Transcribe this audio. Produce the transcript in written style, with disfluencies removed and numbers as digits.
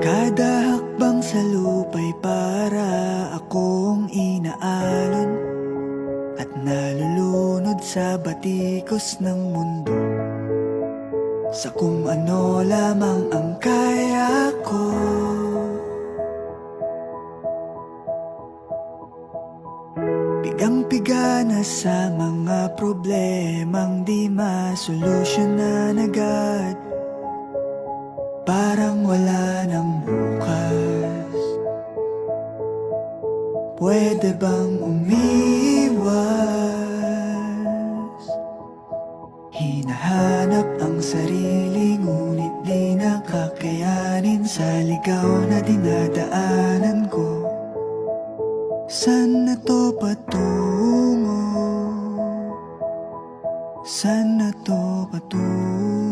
Kada hakbang sa lupa'y para akong inaalon at nalulunod sa batikos ng mundo, sa kung ano lamang ang kaya ko. Pigang-piga na sa mga problemang di masolusyonan agad, parang wala nang bukas. Pwede bang umiwas? Hinahanap ang sarili ngunit di nakakayanin sa ligaw na dinadaanan ko. Saan na to patungo? Saan na to patungo?